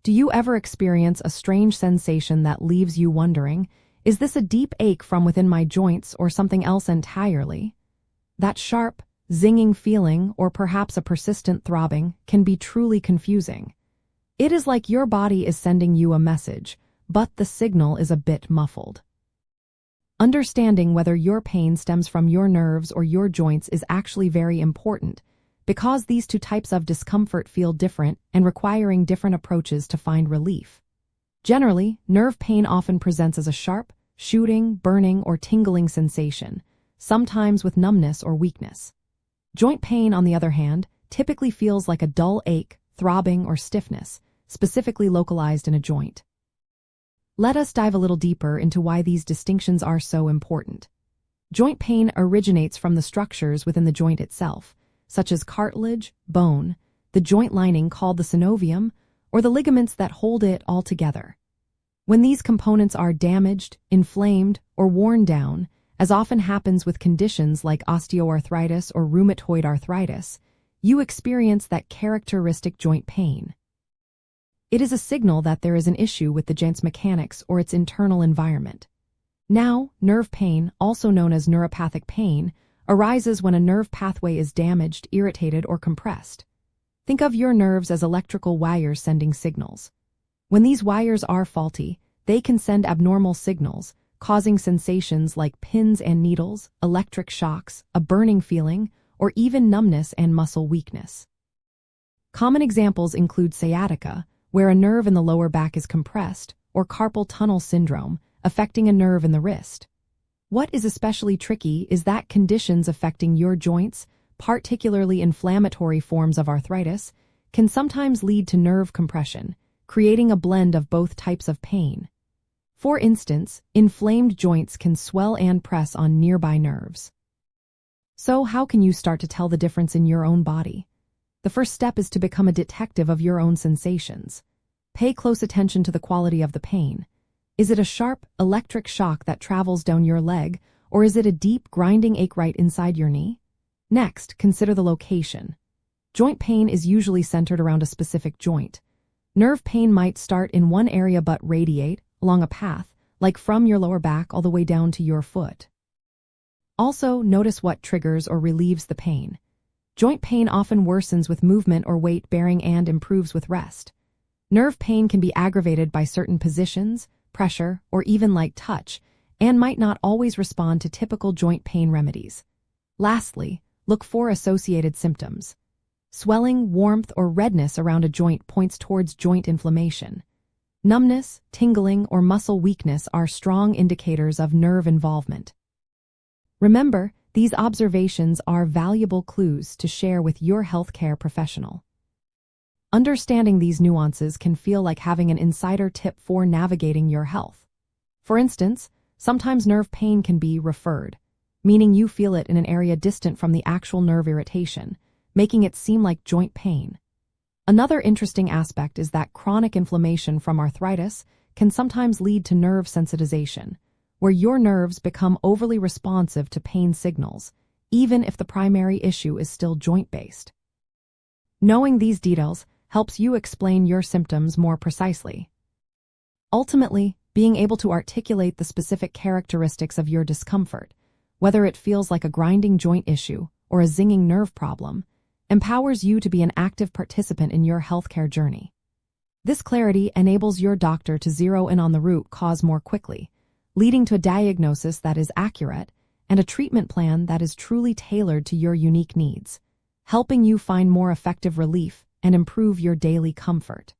Do you ever experience a strange sensation that leaves you wondering, is this a deep ache from within my joints or something else entirely? That sharp, zinging feeling, or perhaps a persistent throbbing, can be truly confusing. It is like your body is sending you a message, but the signal is a bit muffled. Understanding whether your pain stems from your nerves or your joints is actually very important, because these two types of discomfort feel different and requiring different approaches to find relief. Generally, nerve pain often presents as a sharp, shooting, burning, or tingling sensation, sometimes with numbness or weakness. Joint pain, on the other hand, typically feels like a dull ache, throbbing, or stiffness, specifically localized in a joint. Let us dive a little deeper into why these distinctions are so important. Joint pain originates from the structures within the joint itself, such as cartilage, bone, the joint lining called the synovium, or the ligaments that hold it all together. When these components are damaged, inflamed, or worn down, as often happens with conditions like osteoarthritis or rheumatoid arthritis, you experience that characteristic joint pain. It is a signal that there is an issue with the joint's mechanics or its internal environment. Now, nerve pain, also known as neuropathic pain, arises when a nerve pathway is damaged, irritated, or compressed. Think of your nerves as electrical wires sending signals. When these wires are faulty, they can send abnormal signals, causing sensations like pins and needles, electric shocks, a burning feeling, or even numbness and muscle weakness. Common examples include sciatica, where a nerve in the lower back is compressed, or carpal tunnel syndrome, affecting a nerve in the wrist. What is especially tricky is that conditions affecting your joints, particularly inflammatory forms of arthritis, can sometimes lead to nerve compression, creating a blend of both types of pain. For instance, inflamed joints can swell and press on nearby nerves. So how can you start to tell the difference in your own body? The first step is to become a detective of your own sensations. Pay close attention to the quality of the pain. Is it a sharp, electric shock that travels down your leg, or is it a deep, grinding ache right inside your knee? Next, consider the location. Joint pain is usually centered around a specific joint. Nerve pain might start in one area but radiate along a path, like from your lower back all the way down to your foot. Also, notice what triggers or relieves the pain. Joint pain often worsens with movement or weight bearing and improves with rest. Nerve pain can be aggravated by certain positions, pressure, or even light touch, and might not always respond to typical joint pain remedies. Lastly, look for associated symptoms. Swelling, warmth, or redness around a joint points towards joint inflammation. Numbness, tingling, or muscle weakness are strong indicators of nerve involvement. Remember, these observations are valuable clues to share with your healthcare professional. Understanding these nuances can feel like having an insider tip for navigating your health. For instance, sometimes nerve pain can be referred, meaning you feel it in an area distant from the actual nerve irritation, making it seem like joint pain. Another interesting aspect is that chronic inflammation from arthritis can sometimes lead to nerve sensitization, where your nerves become overly responsive to pain signals, even if the primary issue is still joint-based. Knowing these details helps you explain your symptoms more precisely. Ultimately, being able to articulate the specific characteristics of your discomfort, whether it feels like a grinding joint issue or a zinging nerve problem, empowers you to be an active participant in your healthcare journey. This clarity enables your doctor to zero in on the root cause more quickly, leading to a diagnosis that is accurate and a treatment plan that is truly tailored to your unique needs, helping you find more effective relief and improve your daily comfort.